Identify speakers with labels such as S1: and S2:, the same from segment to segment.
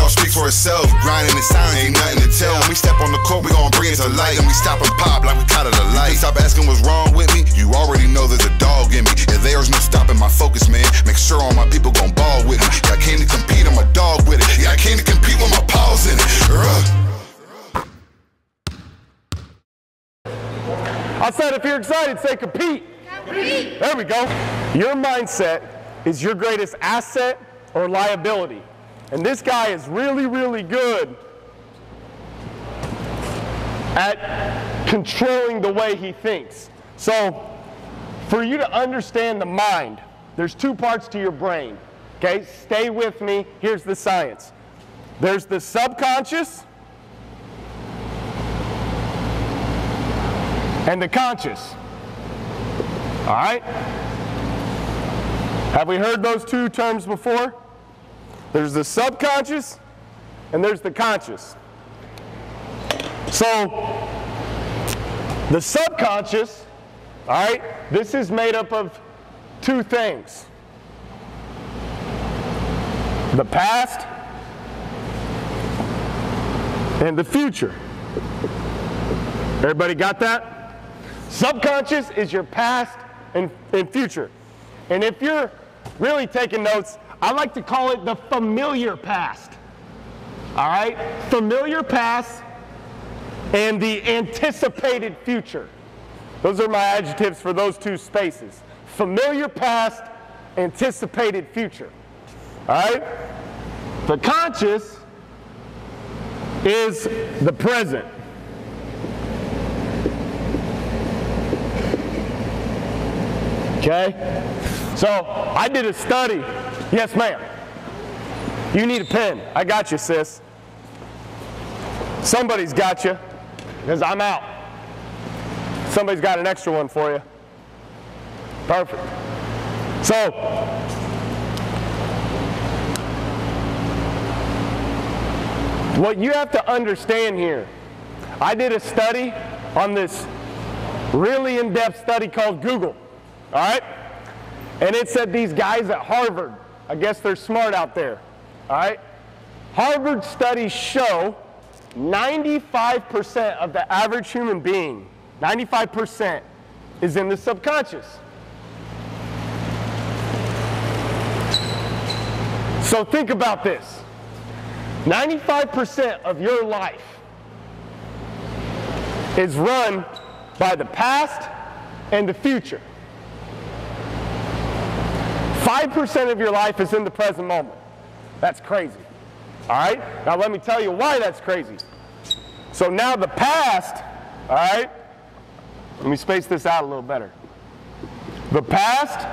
S1: gon' speak for itself. Grinding in silence, ain't nothing to tell. When we step on the court, we gon' bring it to light. And we stop and pop like we caught it a light. Stop asking what's wrong with me, you already know there's a dog in me. And there's no stopping my focus, man. Make sure all my people gon' ball with me. Yeah, I came to compete, I'm a dog with it. Yeah, I came to compete with my paws in it.
S2: I said if you're excited, say compete. Compete. There we go. Your mindset is your greatest asset or liability. And this guy is really, really good at controlling the way he thinks. So for you to understand the mind, there's two parts to your brain. Okay, stay with me. Here's the science. There's the subconscious and the conscious. All right? Have we heard those two terms before? There's the subconscious and there's the conscious. So the subconscious, all right, this is made up of two things. The past and the future. Everybody got that? Subconscious is your past and future. And if you're really taking notes, I like to call it the familiar past. All right? Familiar past and the anticipated future. Those are my adjectives for those two spaces. Familiar past, anticipated future. All right? The conscious is the present. Okay? So I did a study. Yes, ma'am. You need a pen. I got you, sis. Somebody's got you, because I'm out. Somebody's got an extra one for you. Perfect. So, what you have to understand here, I did a study on this really in-depth study called Google. All right? And it said these guys at Harvard, I guess they're smart out there. All right? Harvard studies show 95% of the average human being, 95% is in the subconscious. So think about this. 95% of your life is run by the past and the future. 5% of your life is in the present moment. That's crazy. All right? Now let me tell you why that's crazy. So now the past, all right? Let me space this out a little better. The past,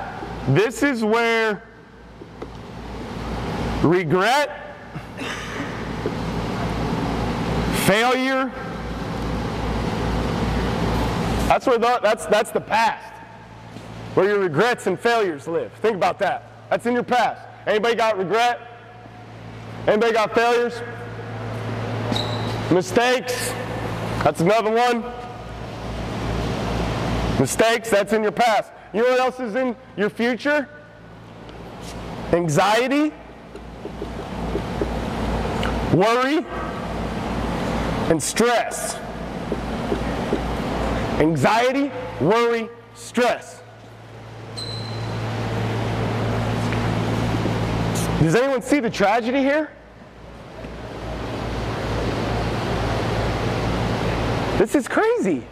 S2: this is where regret, failure, that's the past. Where your regrets and failures live. Think about that. That's in your past. Anybody got regret? Anybody got failures? Mistakes? That's another one. Mistakes, that's in your past. You know what else is in your future? Anxiety, worry, and stress. Anxiety, worry, stress. Does anyone see the tragedy here? This is crazy.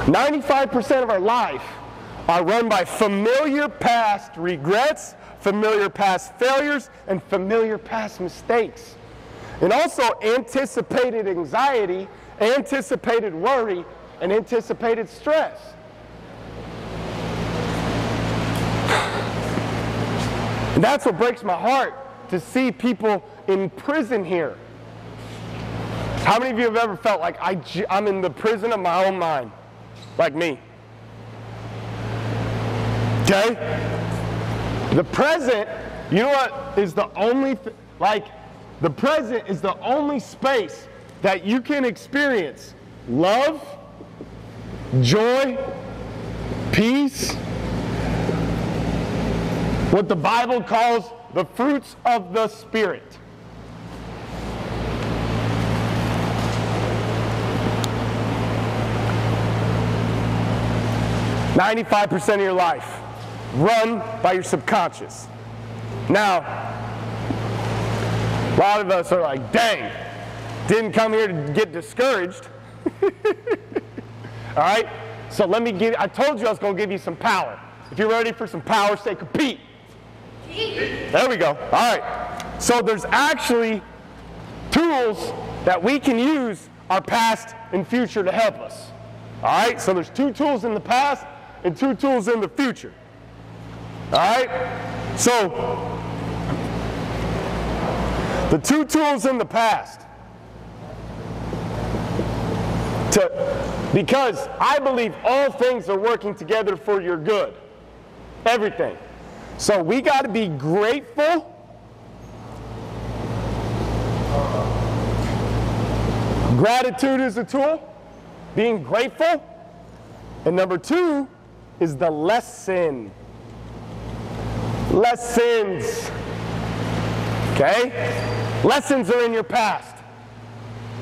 S2: 95% of our life are run by familiar past regrets, familiar past failures, and familiar past mistakes. And also anticipated anxiety, anticipated worry, and anticipated stress. And that's what breaks my heart, to see people in prison here. How many of you have ever felt like I'm in the prison of my own mind? Like me. Okay? The present, you know what is the only, the present is the only space that you can experience love, joy, peace, what the Bible calls the fruits of the Spirit. "95% of your life run by your subconscious." Now, a lot of us are like, dang, didn't come here to get discouraged. All right? So I told you I was going to give you some power. If you're ready for some power, say compete. There we go. All right. So there's actually tools that we can use our past and future to help us. All right? So there's 2 tools in the past and 2 tools in the future. All right? So the 2 tools in the past. Because I believe all things are working together for your good. Everything. So we got to be grateful. Gratitude is a tool. Being grateful. And number 2 is the lesson. Lessons. Okay? Lessons are in your past.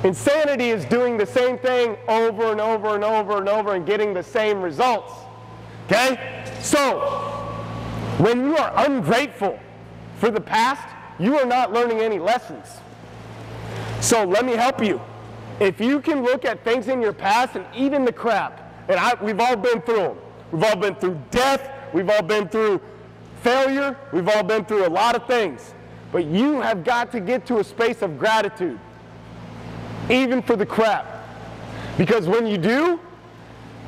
S2: Insanity is doing the same thing over and over and over and over and getting the same results. Okay? So, when you are ungrateful for the past, you are not learning any lessons. So let me help you. If you can look at things in your past and even the crap, and we've all been through them. We've all been through death. We've all been through failure. We've all been through a lot of things. But you have got to get to a space of gratitude. Even for the crap. Because when you do,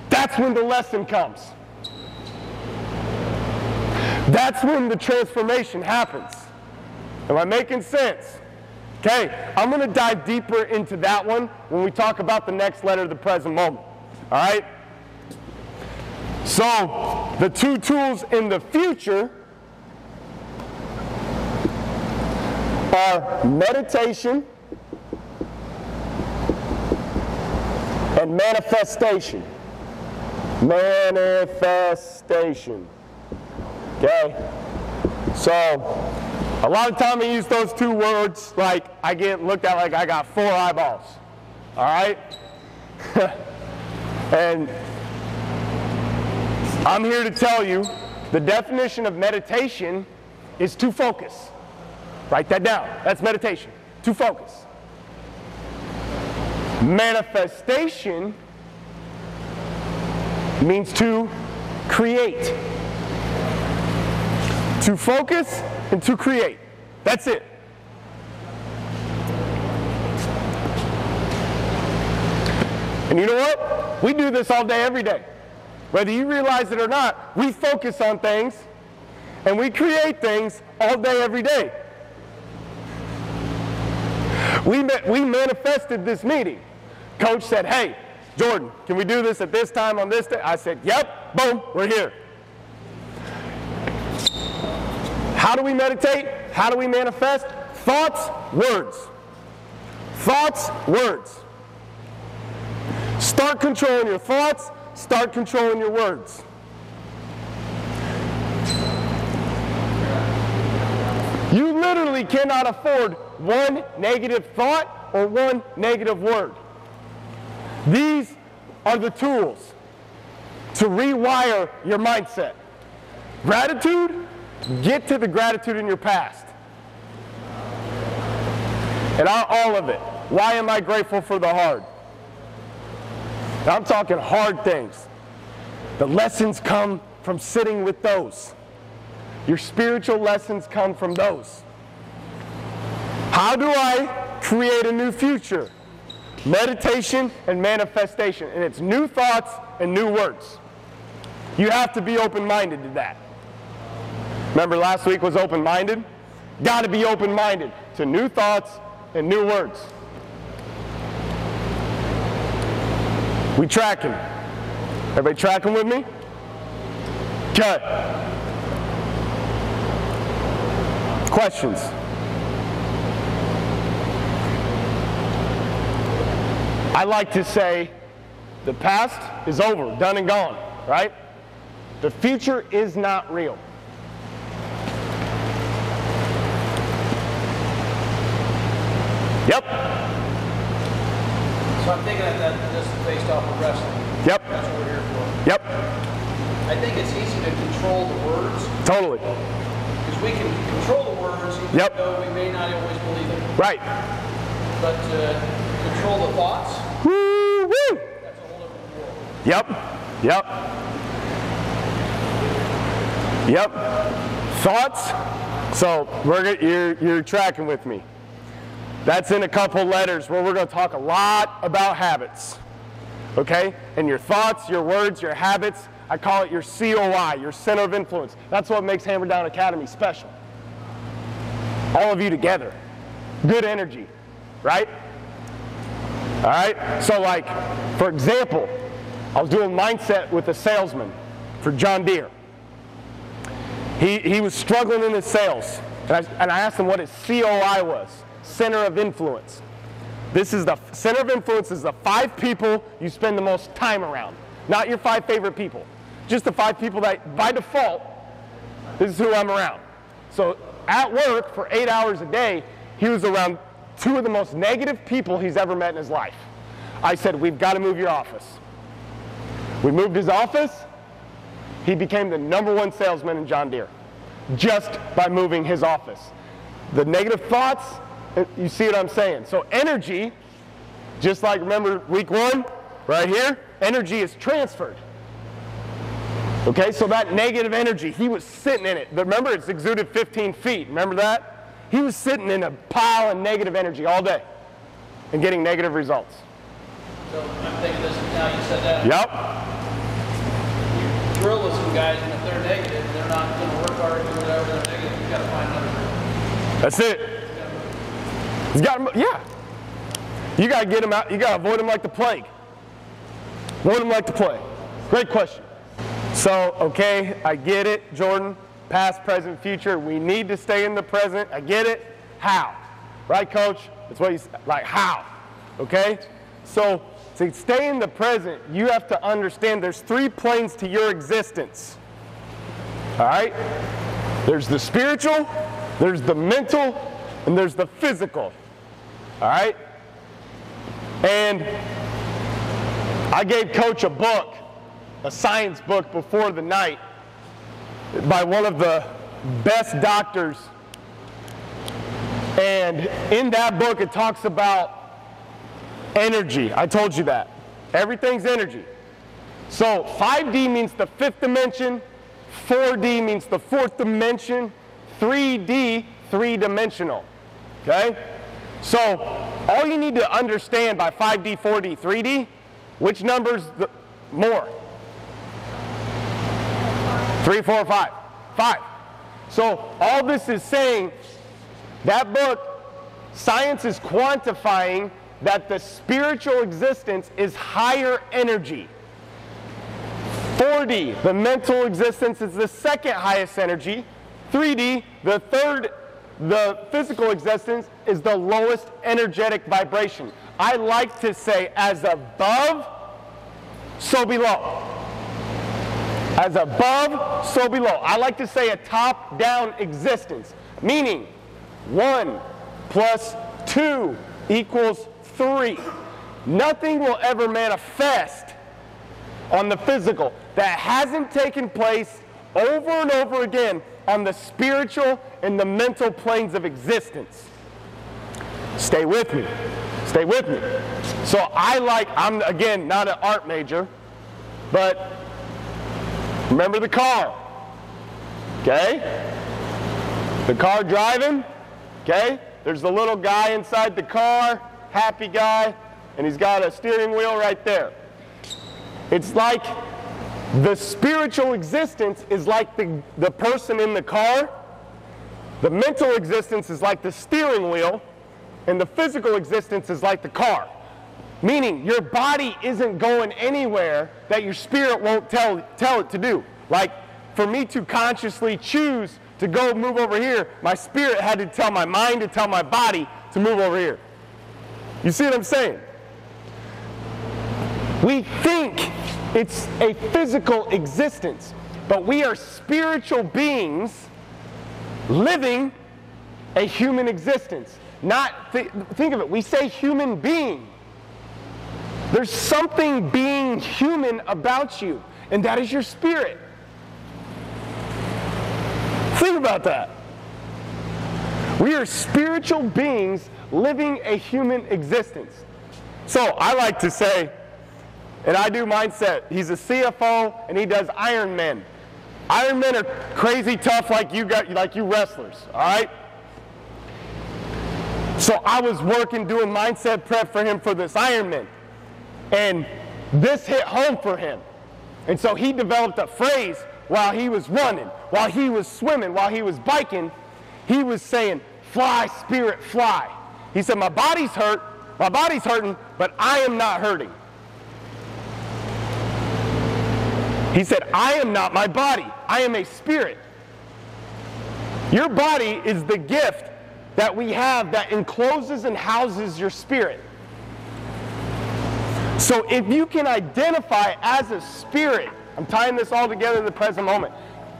S2: that's when the lesson comes. That's when the transformation happens. Am I making sense? Okay, I'm going to dive deeper into that one when we talk about the next letter of the present moment. All right? So, the 2 tools in the future are meditation and manifestation. Manifestation. Okay? So, a lot of time I use those 2 words like I get looked at like I got 4 eyeballs. All right? And I'm here to tell you the definition of meditation is to focus. Write that down. That's meditation. To focus. Manifestation means to create. To focus and to create. That's it. And you know what? We do this all day, every day. Whether you realize it or not, we focus on things and we create things all day, every day. We manifested this meeting. Coach said, hey, Jordan, can we do this at this time on this day? I said, yep, boom, we're here. How do we meditate? How do we manifest? Thoughts, words. Thoughts, words. Start controlling your thoughts. Start controlling your words. You literally cannot afford one negative thought or one negative word. These are the tools to rewire your mindset. Gratitude, get to the gratitude in your past. And all of it. Why am I grateful for the hard? Now, I'm talking hard things. The lessons come from sitting with those. Your spiritual lessons come from those. How do I create a new future? Meditation and manifestation. And it's new thoughts and new words. You have to be open-minded to that. Remember last week was open-minded? Got to be open-minded to new thoughts and new words. We tracking? Everybody tracking with me? Okay. Questions? I like to say the past is over, done and gone, right? The future is not real. Yep.
S3: So I'm thinking that this is based off of wrestling.
S2: Yep.
S3: That's what we're here for.
S2: Yep.
S3: I think it's easy to control the words.
S2: Totally.
S3: Because we can control the words even
S2: Yep.
S3: though we may not always believe it.
S2: Right.
S3: But control the thoughts,
S2: Woo-woo.
S3: that's a whole different world.
S2: Yep. Yep. Yep. Thoughts? So you're tracking with me. That's in a couple letters where we're going to talk a lot about habits. Okay? And your thoughts, your words, your habits, I call it your COI, your center of influence. That's what makes Hammer Down Academy special. All of you together. Good energy, right? All right? So like, for example, I was doing mindset with a salesman for John Deere. He was struggling in his sales, and I asked him what his COI was, center of influence. This is the center of influence is the 5 people you spend the most time around, not your 5 favorite people, just the 5 people that by default, this is who I'm around. So at work for 8 hours a day, he was around 2 of the most negative people he's ever met in his life. I said, we've got to move your office. We moved his office. He became the #1 salesman in John Deere just by moving his office. The negative thoughts, you see what I'm saying? So energy, just like remember week 1, right here, energy is transferred. Okay, so that negative energy, he was sitting in it. Remember, it's exuded 15 feet. Remember that? He was sitting in a pile of negative energy all day and getting negative results.
S3: So I'm thinking this now you said that.
S2: Yep.
S3: You drill with some guys, and if they're negative, they're not going to work hard or whatever, they're negative, you've got to find another drill.
S2: That's it. He's got, yeah. You got to get him out. You got to avoid him like the plague. Avoid him like the plague. Great question. So, okay, I get it, Jordan. Past, present, future. We need to stay in the present. I get it. How? Right, Coach? That's what you like. How? Okay. So to stay in the present, you have to understand there's 3 planes to your existence. All right? There's the spiritual, there's the mental, and there's the physical. All right? And I gave Coach a book, a science book before the night by one of the best doctors. And in that book, it talks about energy. I told you that. Everything's energy. So 5D means the 5th dimension, 4D means the 4th dimension, 3D, 3-dimensional. Okay? So all you need to understand by 5D, 4D, 3D, which number's more? 3, 4, 5. 5. So all this is saying, that book, science is quantifying that the spiritual existence is higher energy. 4D, the mental existence, is the 2nd highest energy. 3D, the physical existence, is the lowest energetic vibration. I like to say, as above, so below. As above, so below. I like to say a top-down existence, meaning 1 + 2 = 3. Nothing will ever manifest on the physical that hasn't taken place over and over again on the spiritual and the mental planes of existence. Stay with me. Stay with me. So I'm again not an art major, but remember the car. Okay? The car driving. Okay? There's the little guy inside the car. Happy guy, and he's got a steering wheel right there. It's like the spiritual existence is like the person in the car, the mental existence is like the steering wheel, and the physical existence is like the car. Meaning your body isn't going anywhere that your spirit won't tell it to do. Like for me to consciously choose to go move over here, my spirit had to tell my mind to tell my body to move over here. You see what I'm saying? We think it's a physical existence, but we are spiritual beings living a human existence. think of it, we say human being. There's something being human about you, and that is your spirit. Think about that. We are spiritual beings living a human existence. So I like to say, and I do Mindset, he's a CFO and he does Ironman. Ironmen are crazy tough like you wrestlers, all right? So I was working doing mindset prep for him for this Ironman. And this hit home for him. And so he developed a phrase while he was running, while he was swimming, while he was biking. He was saying, "Fly, spirit, fly." He said, my body's hurting, but I am not hurting. He said, I am not my body. I am a spirit. Your body is the gift that we have that encloses and houses your spirit. So if you can identify as a spirit, I'm tying this all together in the present moment,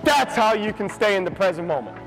S2: that's how you can stay in the present moment.